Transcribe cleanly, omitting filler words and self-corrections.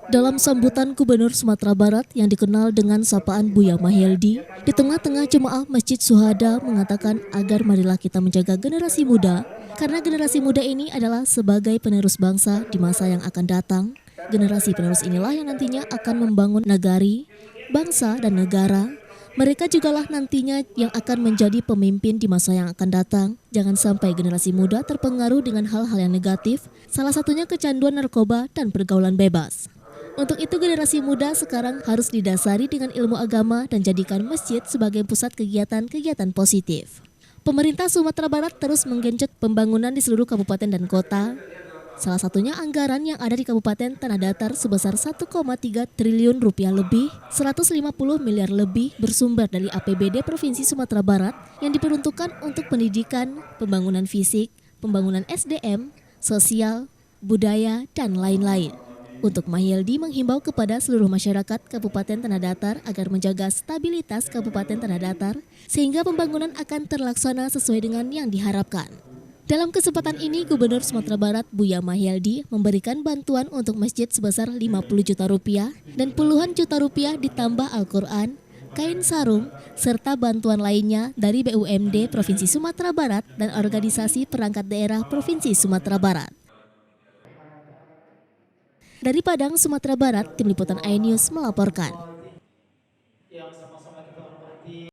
Dalam sambutan Gubernur Sumatera Barat yang dikenal dengan sapaan Buya Mahyeldi, di tengah-tengah jemaah Masjid Syuhada mengatakan agar marilah kita menjaga generasi muda, karena generasi muda ini adalah sebagai penerus bangsa di masa yang akan datang. Generasi penerus inilah yang nantinya akan membangun negari, bangsa, dan negara. Mereka jugalah nantinya yang akan menjadi pemimpin di masa yang akan datang. Jangan sampai generasi muda terpengaruh dengan hal-hal yang negatif, salah satunya kecanduan narkoba dan pergaulan bebas. Untuk itu generasi muda sekarang harus didasari dengan ilmu agama dan jadikan masjid sebagai pusat kegiatan-kegiatan positif. Pemerintah Sumatera Barat terus menggenjot pembangunan di seluruh kabupaten dan kota. Salah satunya anggaran yang ada di Kabupaten Tanah Datar sebesar 1,3 triliun rupiah lebih, 150 miliar lebih bersumber dari APBD Provinsi Sumatera Barat yang diperuntukkan untuk pendidikan, pembangunan fisik, pembangunan SDM, sosial, budaya, dan lain-lain. Untuk Mahyeldi menghimbau kepada seluruh masyarakat Kabupaten Tanah Datar agar menjaga stabilitas Kabupaten Tanah Datar sehingga pembangunan akan terlaksana sesuai dengan yang diharapkan. Dalam kesempatan ini, Gubernur Sumatera Barat Buya Mahyeldi memberikan bantuan untuk masjid sebesar 50 juta rupiah dan puluhan juta rupiah ditambah Al-Quran, kain sarung, serta bantuan lainnya dari BUMD Provinsi Sumatera Barat dan organisasi perangkat daerah Provinsi Sumatera Barat. Dari Padang, Sumatera Barat, Tim Liputan iNews melaporkan.